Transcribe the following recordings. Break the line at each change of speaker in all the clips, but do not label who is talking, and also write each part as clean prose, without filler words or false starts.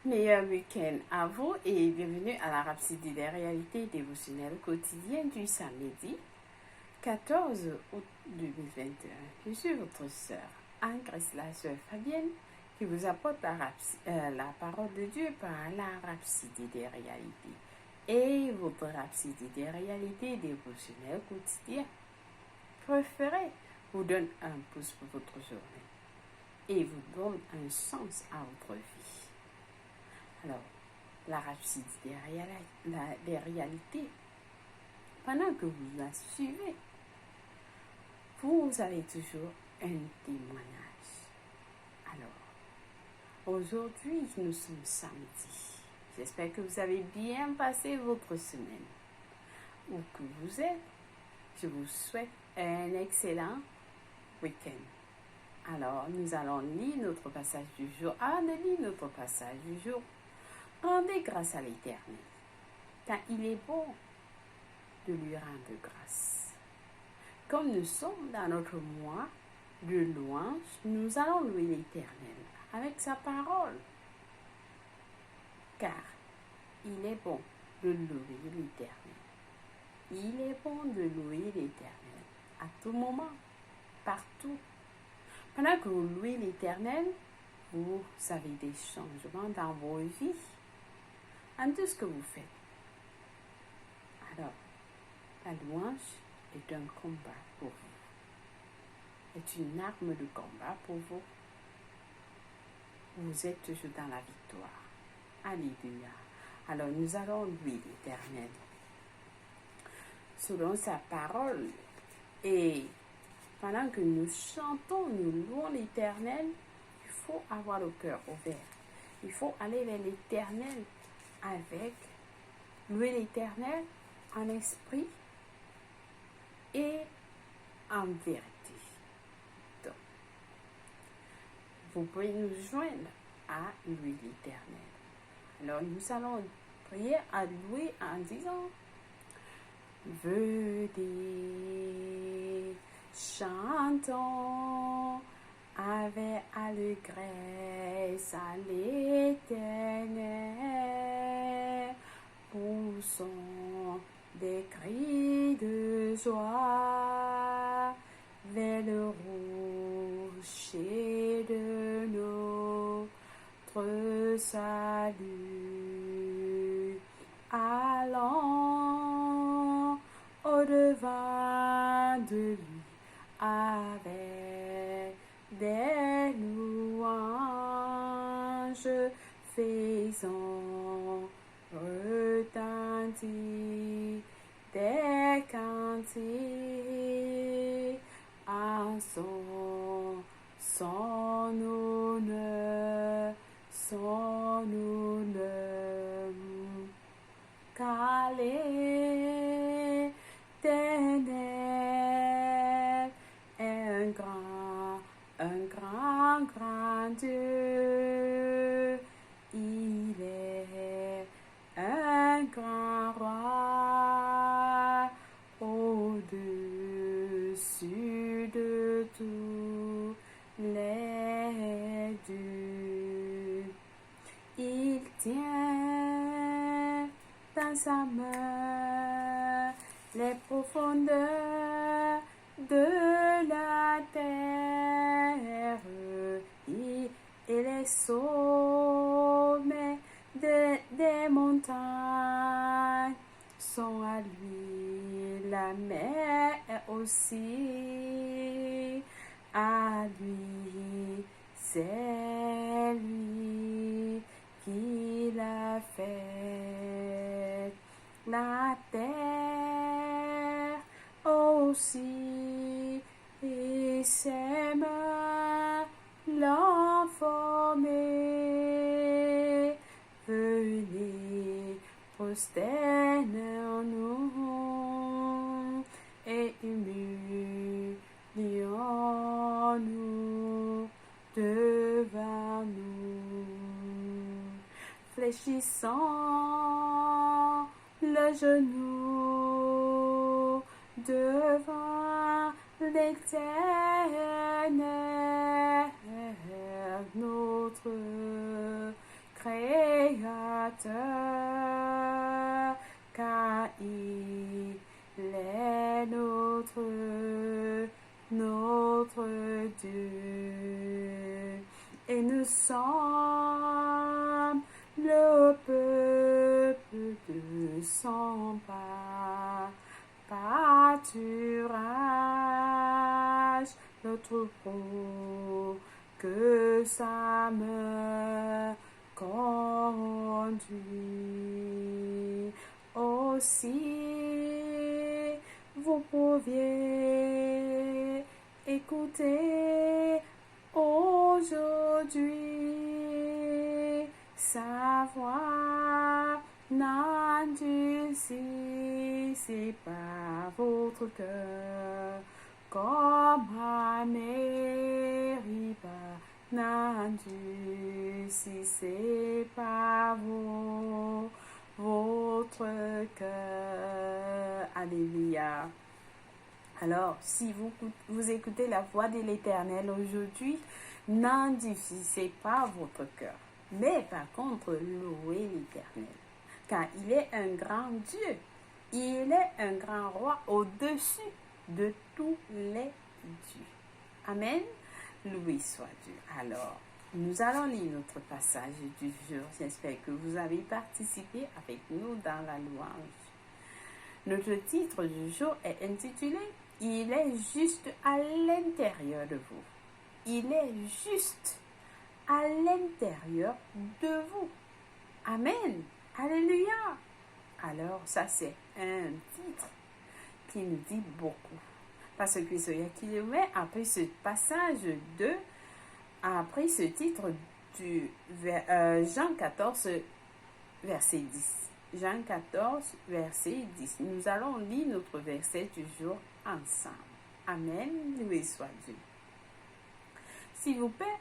Meilleur week-end à vous et bienvenue à la Rhapsodie des réalités dévotionnelles quotidiennes du samedi 14 août 2021. Je suis votre sœur Anne-Christ, la sœur Fabienne, qui vous apporte la parole de Dieu par la Rhapsodie des réalités et votre Rhapsodie des réalités dévotionnelles quotidiennes préférée vous donne un pouce pour votre journée et vous donne un sens à votre vie. Alors, la Rhapsodie des réalités, pendant que vous la suivez, vous avez toujours un témoignage. Alors, aujourd'hui, nous sommes samedi. J'espère que vous avez bien passé votre semaine. Où que vous êtes, je vous souhaite un excellent week-end. Alors, nous allons lire notre passage du jour. Avant de lire notre passage du jour, rendez grâce à l'Éternel, car il est bon de lui rendre grâce. Comme nous sommes dans notre mois de louange, nous allons louer l'Éternel avec sa parole, car il est bon de louer l'Éternel. Il est bon de louer l'Éternel à tout moment, partout. Pendant que vous louez l'Éternel, vous avez des changements dans vos vies, en tout ce que vous faites. Alors, la louange est un combat pour vous, est une arme de combat pour vous. Vous êtes toujours dans la victoire. Alléluia. Alors, nous allons louer l'Éternel selon sa parole. Et pendant que nous chantons, nous louons l'Éternel, il faut avoir le cœur ouvert. Il faut aller vers l'Éternel avec louer l'Éternel en esprit et en vérité. Donc, vous pouvez nous joindre à louer l'Éternel. Alors, nous allons prier à louer en disant: venez, chantons avec allégresse à l'Éternel, poussons des cris de joie vers le rocher de notre salut. Allons au-devant de lui avec des louanges, faisons retentir des cantiques en son honneur, car l'Éternel est un grand Dieu. Il est un grand roi au-dessus de tous les dieux. Il tient dans sa main les profondeurs de la terre et les sommets des montagnes sont à lui, la mer aussi à lui, c'est lui qui l'a fait. La terre aussi et ses mains l'ont formé. Venez, prosternons-nous et humilions-nous devant nous. Fléchissons le genou devant l'Éternel, notre Créateur, car il est notre Dieu. Et nous sommes le peuple de son pâturage, le troupeau que sa main conduit. Aussi, vous pouviez écouter aujourd'hui sa voix n'endurcissez pas votre cœur comme à Mériba, n'endurcissez pas votre cœur. Alléluia. Alors, si vous écoutez la voix de l'Éternel aujourd'hui, n'endurcissez pas votre cœur. Mais par contre, louez l'Éternel, car il est un grand Dieu. Il est un grand roi au-dessus de tous les dieux. Amen. Loué soit Dieu. Alors, nous allons lire notre passage du jour. J'espère que vous avez participé avec nous dans la louange. Notre titre du jour est intitulé « Il est juste à l'intérieur de vous ». Il est juste à l'intérieur de vous. Amen. Alléluia. Alors, ça c'est un titre qui nous dit beaucoup. Parce que celui qui le met après ce passage après ce titre du Jean 14, verset 10. Jean 14, verset 10. Nous allons lire notre verset du jour ensemble. Amen. Loué soit Dieu. S'il vous plaît,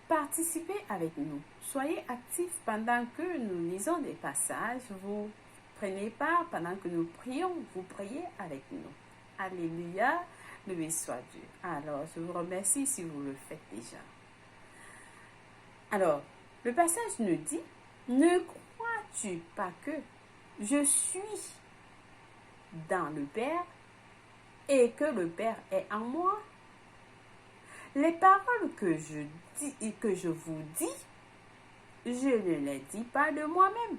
participez avec nous. Soyez actifs pendant que nous lisons des passages. Vous prenez part pendant que nous prions. Vous priez avec nous. Alléluia. Loué soit Dieu. Alors, je vous remercie si vous le faites déjà. Alors, le passage nous dit, ne crois-tu pas que je suis dans le Père et que le Père est en moi? Les paroles que je vous dis, je ne les dis pas de moi-même.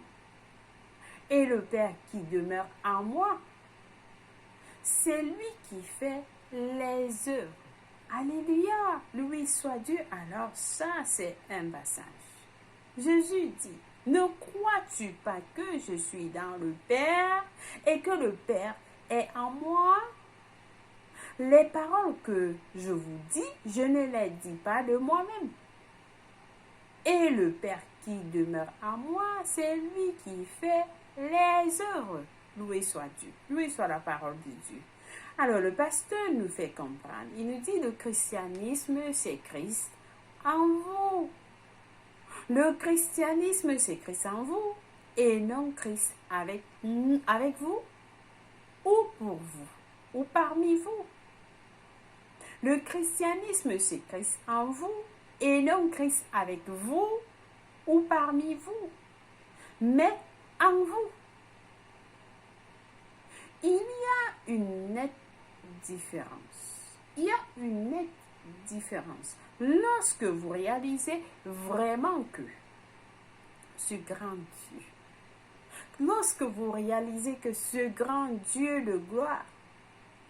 Et le Père qui demeure en moi, c'est lui qui fait les œuvres. Alléluia, loué soit Dieu. Alors ça, c'est un passage. Jésus dit, ne crois-tu pas que je suis dans le Père et que le Père est en moi? Les paroles que je vous dis, je ne les dis pas de moi-même. Et le Père qui demeure en moi, c'est lui qui fait les œuvres. Loué soit Dieu. Loué soit la parole de Dieu. Alors, le pasteur nous fait comprendre. Il nous dit, le christianisme, c'est Christ en vous. Le christianisme, c'est Christ en vous et non Christ avec vous ou pour vous ou parmi vous. Le christianisme, c'est Christ en vous et non Christ avec vous ou parmi vous, mais en vous. Il y a une nette différence. Il y a une nette différence lorsque vous réalisez vraiment que ce grand Dieu, lorsque vous réalisez que ce grand Dieu de gloire,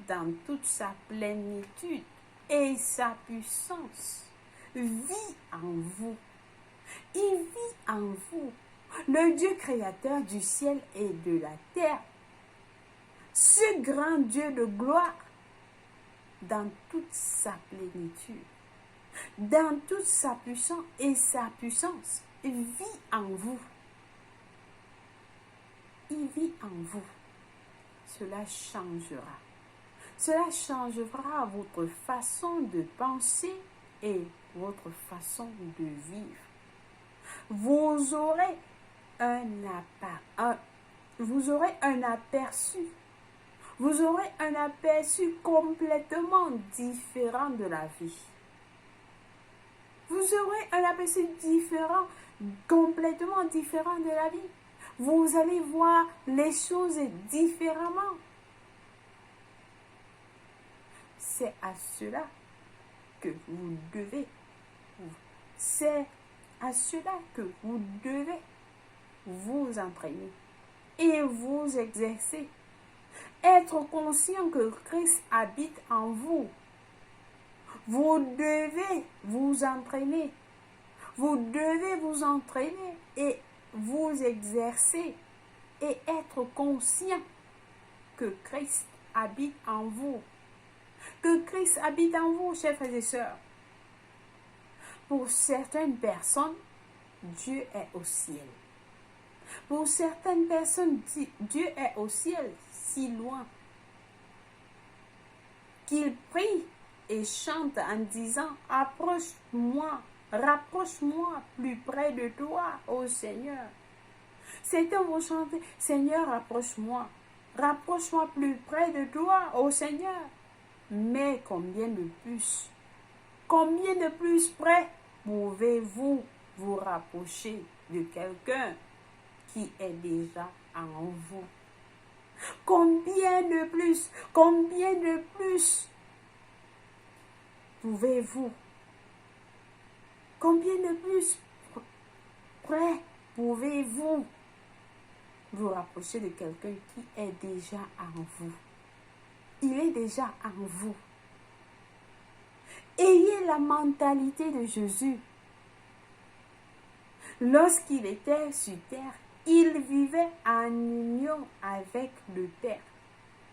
dans toute sa plénitude et sa puissance, vit en vous. Il vit en vous, le Dieu créateur du ciel et de la terre. Ce grand Dieu de gloire, dans toute sa plénitude, dans toute sa puissance et sa puissance, vit en vous. Il vit en vous. Cela changera. Cela changera votre façon de penser et votre façon de vivre. Vous aurez un aperçu. Vous aurez un aperçu complètement différent de la vie. Vous aurez un aperçu différent complètement différent de la vie. Vous allez voir les choses différemment. C'est à cela que vous devez. C'est à cela que vous devez vous entraîner et vous exercer. Être conscient que Christ habite en vous. Vous devez vous entraîner. Vous devez vous entraîner et vous exercer et être conscient que Christ habite en vous. Que Christ habite en vous, chers frères et sœurs. Pour certaines personnes, Dieu est au ciel. Pour certaines personnes, Dieu est au ciel, si loin, qu'ils prient et chantent en disant « Approche-moi, rapproche-moi plus près de toi, ô Seigneur. » Certains vont chanter « Seigneur, rapproche-moi, rapproche-moi plus près de toi, ô Seigneur. » Mais combien de plus près pouvez-vous vous rapprocher de quelqu'un qui est déjà en vous? Combien de plus pouvez-vous, combien de plus près pouvez-vous vous rapprocher de quelqu'un qui est déjà en vous? Il est déjà en vous. Ayez la mentalité de Jésus. Lorsqu'il était sur terre, il vivait en union avec le Père.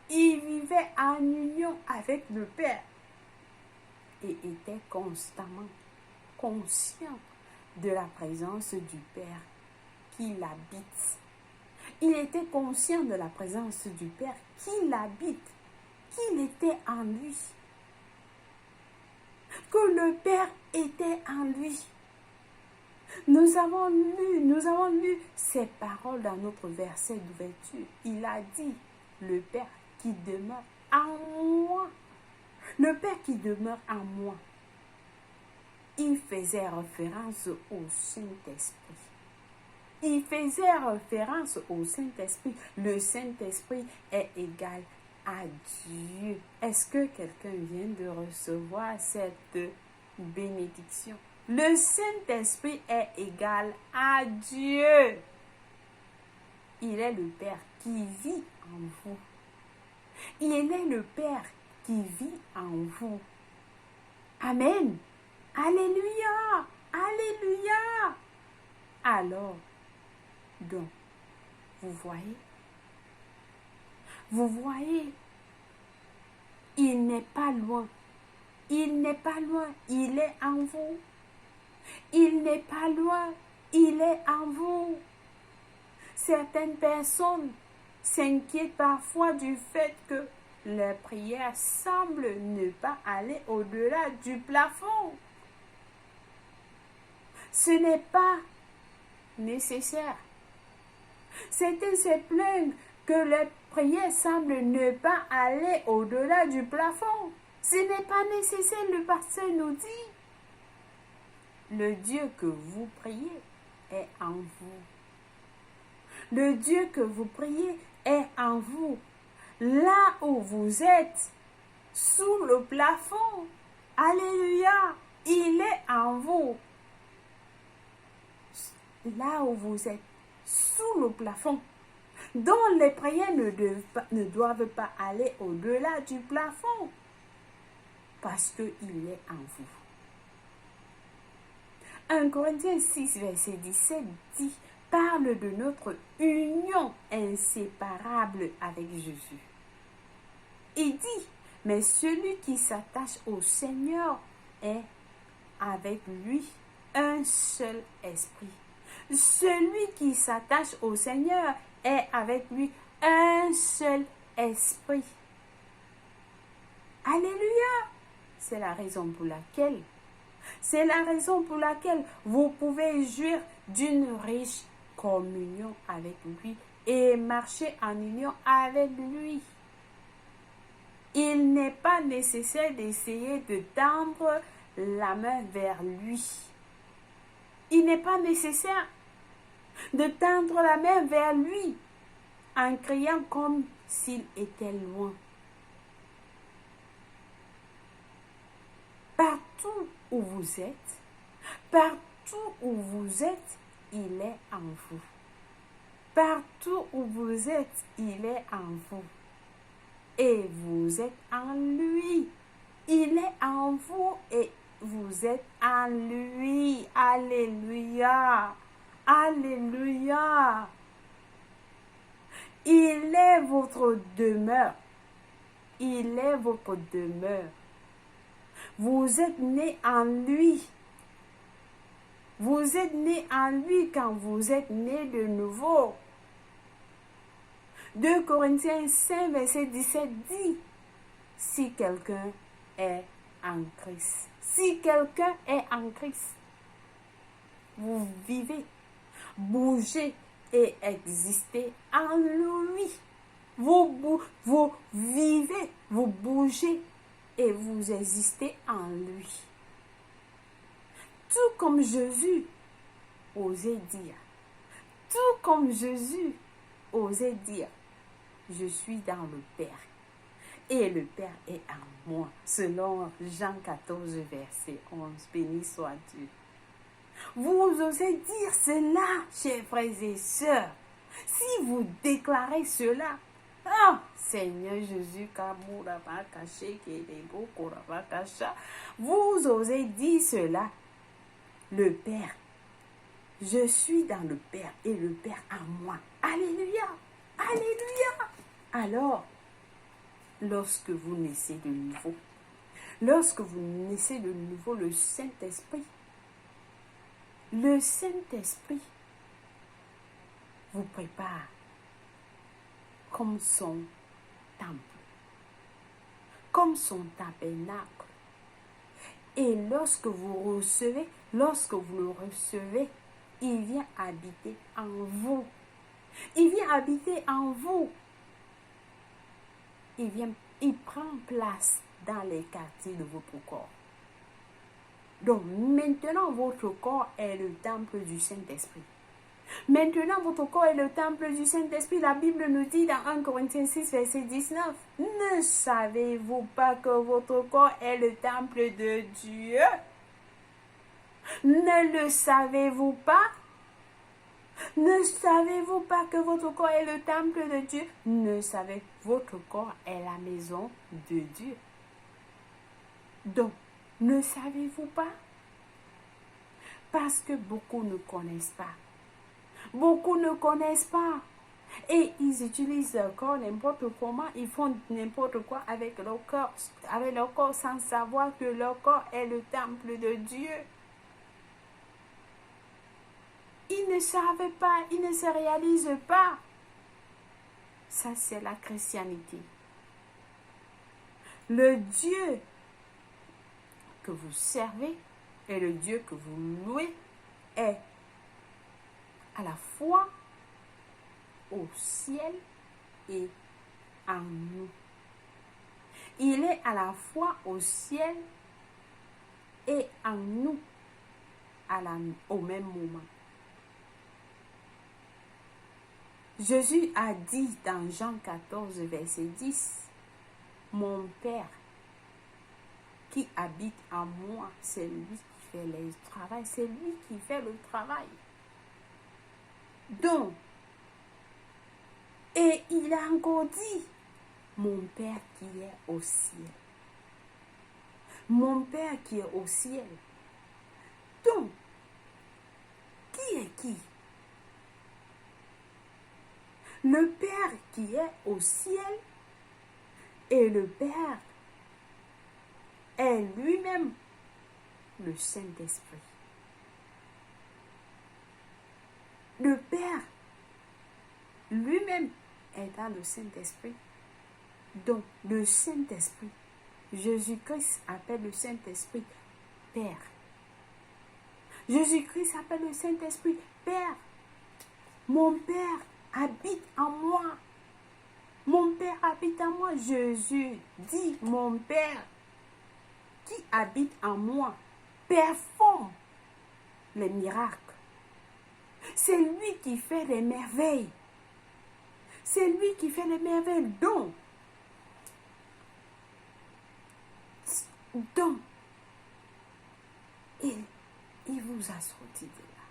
Il vivait en union avec le Père et était constamment conscient de la présence du Père qui l'habite. Il était conscient de la présence du Père qui l'habite, qu'il était en lui, que le Père était en lui. Nous avons lu ces paroles dans notre verset d'ouverture. Il a dit, le Père qui demeure en moi. Le Père qui demeure en moi. Il faisait référence au Saint-Esprit. Il faisait référence au Saint-Esprit. Le Saint-Esprit est égal à Dieu. Est-ce que quelqu'un vient de recevoir cette bénédiction? Le Saint-Esprit est égal à Dieu. Il est le Père qui vit en vous. Il est le Père qui vit en vous. Amen. Alléluia. Alléluia. Alors, donc, vous voyez, il n'est pas loin. Il n'est pas loin, il est en vous. Il n'est pas loin, il est en vous. Certaines personnes s'inquiètent parfois du fait que leur prière semble ne pas aller au-delà du plafond. Ce n'est pas nécessaire. Certains se plaignent que leur prière semble ne pas aller au-delà du plafond. Ce n'est pas nécessaire, le pasteur nous dit. Le Dieu que vous priez est en vous. Le Dieu que vous priez est en vous. Là où vous êtes, sous le plafond, alléluia, il est en vous. Là où vous êtes, sous le plafond, dont les prières ne doivent pas aller au-delà du plafond, parce qu'il est en vous. 1 Corinthiens 6, verset 17 dit, parle de notre union inséparable avec Jésus. Il dit, mais celui qui s'attache au Seigneur est avec lui un seul esprit. Celui qui s'attache au Seigneur est avec lui un seul esprit. Alléluia! C'est la raison pour laquelle vous pouvez jouir d'une riche communion avec lui et marcher en union avec lui. Il n'est pas nécessaire d'essayer de tendre la main vers lui. Il n'est pas nécessaire de tendre la main vers lui en criant comme s'il était loin. Partout où vous êtes, il est en vous. Partout où vous êtes, il est en vous. Et vous êtes en lui. Il est en vous et vous êtes en lui. Alléluia. Alléluia. Il est votre demeure. Il est votre demeure. Vous êtes né en lui. Vous êtes né en lui quand vous êtes né de nouveau. 2 Corinthiens 5, verset 17 dit, si quelqu'un est en Christ, si quelqu'un est en Christ, vous vivez, bougez et existez en lui. Vous vivez, vous bougez et vous existez en lui. Tout comme Jésus osait dire, je suis dans le Père et le Père est en moi, selon Jean 14, verset 11. Béni soit Dieu. Vous osez dire cela, chers frères et sœurs. Si vous déclarez cela, Seigneur Jésus, vous osez dire cela, le Père. Je suis dans le Père et le Père en moi. Alléluia. Alléluia. Alors, lorsque vous naissez de nouveau, le Saint-Esprit vous prépare comme son temple, comme son tabernacle. Et lorsque vous le recevez, il vient habiter en vous. Il vient habiter en vous. Il prend place dans les quartiers de votre corps. Donc maintenant, votre corps est le temple du Saint-Esprit. Maintenant, votre corps est le temple du Saint-Esprit. La Bible nous dit dans 1 Corinthiens 6, verset 19, ne savez-vous pas que votre corps est le temple de Dieu? Ne le savez-vous pas? Ne savez-vous pas que votre corps est le temple de Dieu? Ne savez, votre corps est la maison de Dieu. Donc, ne savez-vous pas? Parce que beaucoup ne connaissent pas. Beaucoup ne connaissent pas. Et ils utilisent leur corps n'importe comment. Ils font n'importe quoi avec leur corps sans savoir que leur corps est le temple de Dieu. Ils ne savent pas, ils ne se réalisent pas. Ça, c'est la chrétienté. Le Dieu que vous servez et le Dieu que vous louez est à la fois au ciel et en nous. Il est à la fois au ciel et en nous au même moment. Jésus a dit dans Jean 14, verset 10, mon Père qui habite en moi, c'est lui qui fait le travail, c'est lui qui fait le travail. Donc, et il a encore dit, mon Père qui est au ciel. Mon Père qui est au ciel. Donc, qui est qui? Le Père qui est au ciel et le Père est lui-même le Saint-Esprit. Le Père lui-même est dans le Saint-Esprit. Donc, le Saint-Esprit, Jésus-Christ appelle le Saint-Esprit Père. Jésus-Christ appelle le Saint-Esprit Père. Mon Père habite en moi. Mon Père habite en moi. Jésus dit, mon Père qui habite en moi performe les miracles C'est lui qui fait les merveilles. C'est lui qui fait les merveilles. Donc, il vous a sorti de là.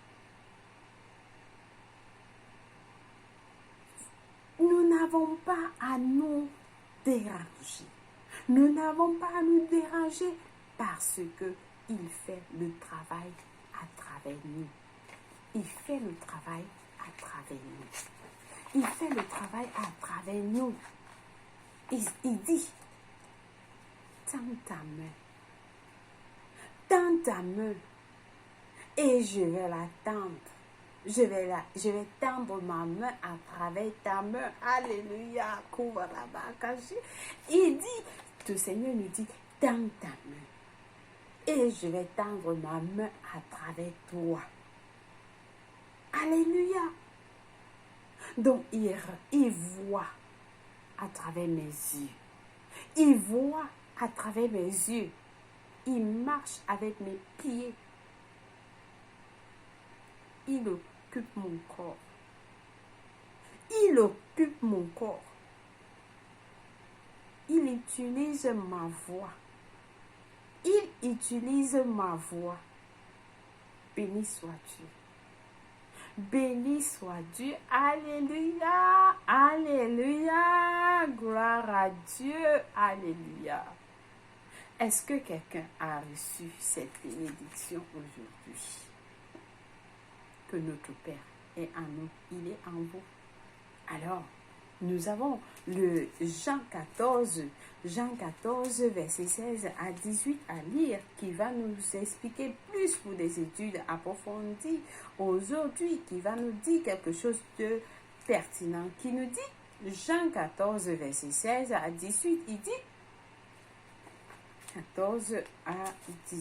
Nous n'avons pas à nous déranger. Nous n'avons pas à nous déranger parce que il fait le travail à travers nous. Il fait le travail à travers nous. Il fait le travail à travers nous. Il dit, tends ta main. Tends ta main. Et je vais la tendre. Je vais tendre ma main à travers ta main. Alléluia. Il dit, le Seigneur nous dit, tends ta main. Et je vais tendre ma main à travers toi. Alléluia. Donc, il voit à travers mes yeux. Il voit à travers mes yeux. Il marche avec mes pieds. Il occupe mon corps. Il occupe mon corps. Il utilise ma voix. Il utilise ma voix. Béni soit Dieu. Béni soit Dieu. Alléluia. Alléluia. Gloire à Dieu. Alléluia. Est-ce que quelqu'un a reçu cette bénédiction aujourd'hui? Que notre Père est en nous, il est en vous. Alors, nous avons le Jean 14, verset 16 à 18 à lire, qui va nous expliquer plus pour des études approfondies aujourd'hui, qui va nous dire quelque chose de pertinent, qui nous dit, Jean 14, verset 16 à 18, il dit, 14 à 18.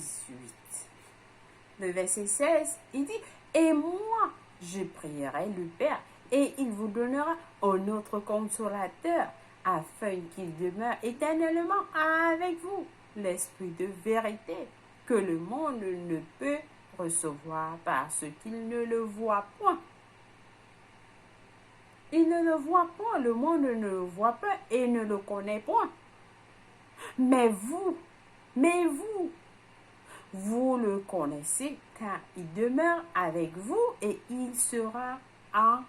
Le verset 16, il dit, et moi, je prierai le Père, et il vous donnera un autre consolateur, afin qu'il demeure éternellement avec vous, l'Esprit de vérité, que le monde ne peut recevoir parce qu'il ne le voit point. Il ne le voit point, le monde ne le voit pas et ne le connaît point. Mais vous, vous le connaissez, car il demeure avec vous et il sera en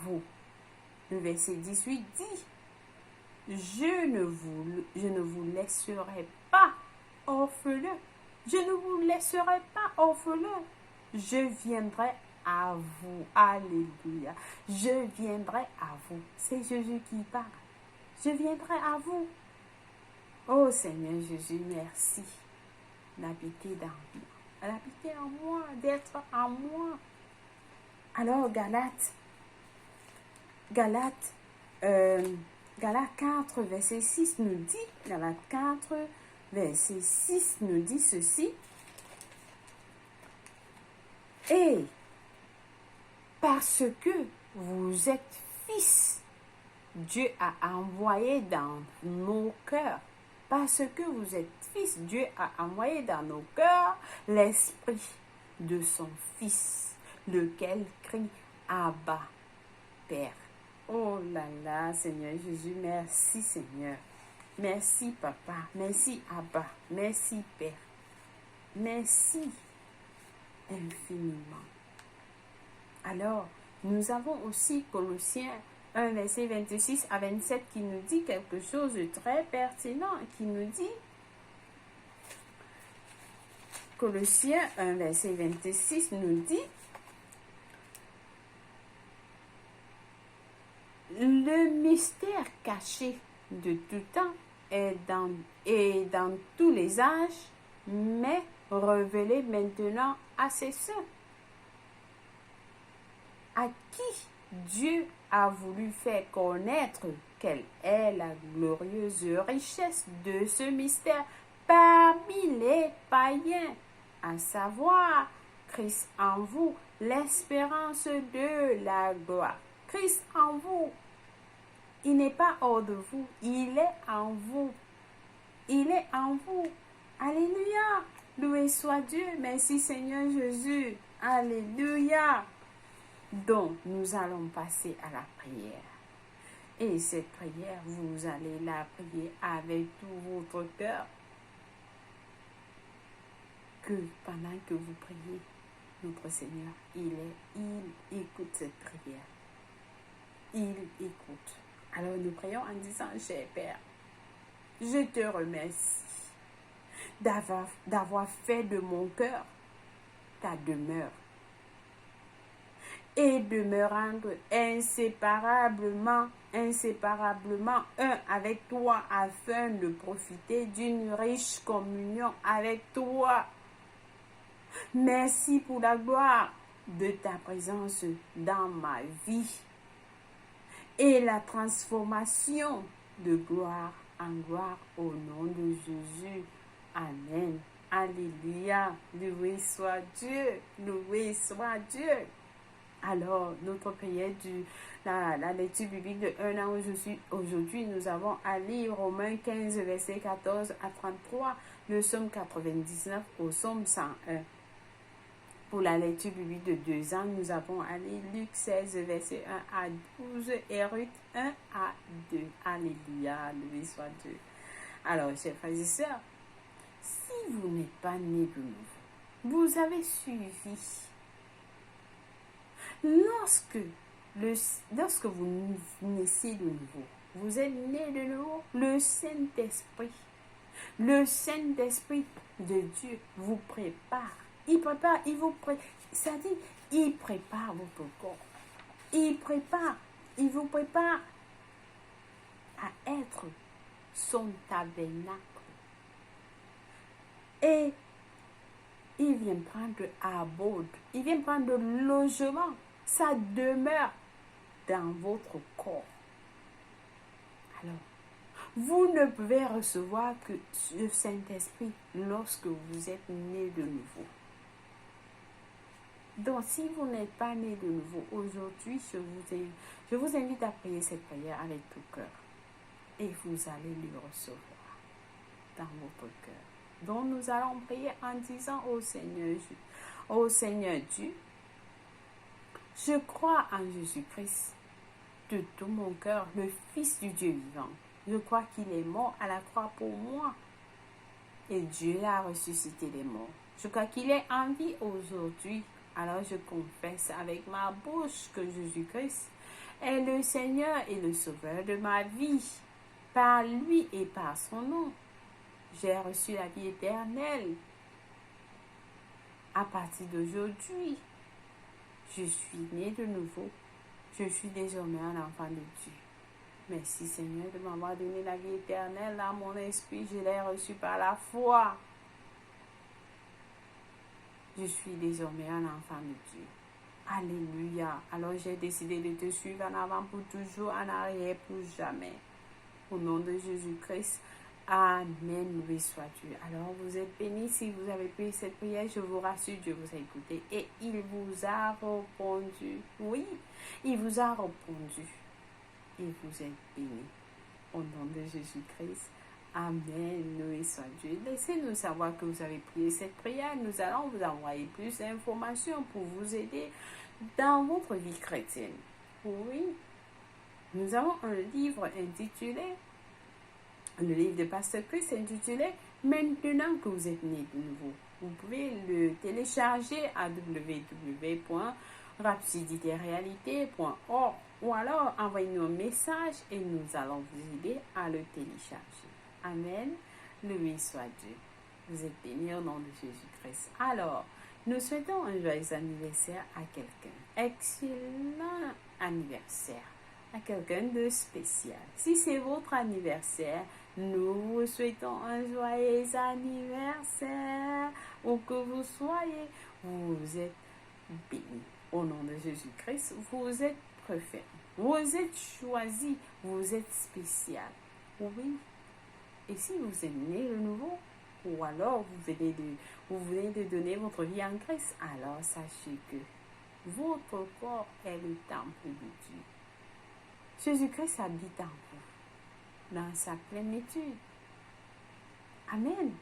vous. Le verset 18 dit, je ne vous laisserai pas orphelin. Je ne vous laisserai pas orphelin. Je viendrai à vous. Alléluia. Je viendrai à vous. C'est Jésus qui parle. Je viendrai à vous. Oh Seigneur Jésus, merci d'habiter dans moi. D'habiter en moi, d'être en moi. Alors Galates 4, verset 6 nous dit, Galates 4, verset 6 nous dit ceci. Et parce que vous êtes fils, Dieu a envoyé dans nos cœurs. Parce que vous êtes fils, Dieu a envoyé dans nos cœurs l'esprit de son Fils, lequel crie Abba, Père. Oh là là, Seigneur Jésus, merci Seigneur. Merci Papa, merci Abba, merci Père. Merci infiniment. Alors, nous avons aussi Colossiens 1, verset 26 à 27 qui nous dit quelque chose de très pertinent, qui nous dit, Colossiens 1, verset 26 nous dit, le mystère caché de tout temps est dans tous les âges, mais révélé maintenant à ses saints, à qui Dieu a voulu faire connaître quelle est la glorieuse richesse de ce mystère parmi les païens, à savoir Christ en vous, l'espérance de la gloire. Christ en vous. Il n'est pas hors de vous, il est en vous. Il est en vous. Alléluia. Loué soit Dieu. Merci Seigneur Jésus. Alléluia. Donc, nous allons passer à la prière. Et cette prière, vous allez la prier avec tout votre cœur. Que pendant que vous priez, notre Seigneur, il écoute cette prière. Il écoute. Alors nous prions en disant, cher Père, je te remercie d'avoir fait de mon cœur ta demeure et de me rendre inséparablement un avec toi afin de profiter d'une riche communion avec toi. Merci pour la gloire de ta présence dans ma vie et la transformation de gloire en gloire au nom de Jésus. Amen. Alléluia. Loué soit Dieu. Loué soit Dieu. Alors, notre prière la lecture biblique de 1 an aujourd'hui, nous avons à lire Romains 15, versets 14 à 33, le psaume 99 au psaume 101. Pour la lecture biblique de 2 ans, nous avons à lire Luc 16, versets 1 à 12 et Ruth 1 à 2. Alléluia, loué soit Dieu. Alors, chers frères et sœurs, si vous n'êtes pas né de nouveau, vous avez suivi. Lorsque vous naissez de nouveau, vous êtes né de nouveau, le Saint-Esprit de Dieu vous prépare. Il prépare votre corps. Il vous prépare à être son tabernacle. Et il vient prendre abode, il vient prendre logement, sa demeure dans votre corps. Alors, vous ne pouvez recevoir que le Saint-Esprit lorsque vous êtes né de nouveau. Donc, si vous n'êtes pas né de nouveau, aujourd'hui, je vous invite à prier cette prière avec tout cœur. Et vous allez le recevoir dans votre cœur. Donc, nous allons prier en disant au Seigneur Dieu, je crois en Jésus-Christ de tout mon cœur, le Fils du Dieu vivant. Je crois qu'il est mort à la croix pour moi. Et Dieu l'a ressuscité des morts. Je crois qu'il est en vie aujourd'hui. Alors je confesse avec ma bouche que Jésus-Christ est le Seigneur et le Sauveur de ma vie. Par lui et par son nom, j'ai reçu la vie éternelle. À partir d'aujourd'hui, je suis né de nouveau. Je suis désormais un enfant de Dieu. Merci Seigneur de m'avoir donné la vie éternelle à mon esprit. Je l'ai reçu par la foi. Je suis désormais un enfant de Dieu. Alléluia. Alors j'ai décidé de te suivre en avant pour toujours, en arrière pour jamais. Au nom de Jésus-Christ. Amen. Loué soit Dieu. Alors vous êtes bénis si vous avez prié cette prière. Je vous rassure, Dieu vous a écouté et il vous a répondu. Oui, il vous a répondu. Et vous êtes bénis. Au nom de Jésus-Christ. Amen. Loué soit Dieu. Laissez-nous savoir que vous avez prié cette prière. Nous allons vous envoyer plus d'informations pour vous aider dans votre vie chrétienne. Oui. Nous avons un livre intitulé, le livre de Pasteur Chris intitulé Maintenant que vous êtes né de nouveau. Vous pouvez le télécharger à www.rhapsodiederealité.org ou alors envoyez-nous un message et nous allons vous aider à le télécharger. Amen. Loué soit Dieu. Vous êtes bénis au nom de Jésus-Christ. Alors, nous souhaitons un joyeux anniversaire à quelqu'un. Excellent anniversaire. À quelqu'un de spécial. Si c'est votre anniversaire, nous vous souhaitons un joyeux anniversaire. Où que vous soyez, vous êtes bénis. Au nom de Jésus-Christ, vous êtes préféré. Vous êtes choisi. Vous êtes spécial. Oui. Et si vous êtes né de nouveau, ou alors vous venez de donner votre vie en Christ, alors sachez que votre corps est le temple de Dieu. Jésus-Christ habite en vous, dans sa plénitude. Amen.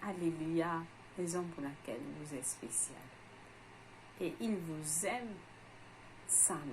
Alléluia. Raison pour laquelle vous êtes spécial. Et il vous aime samedi.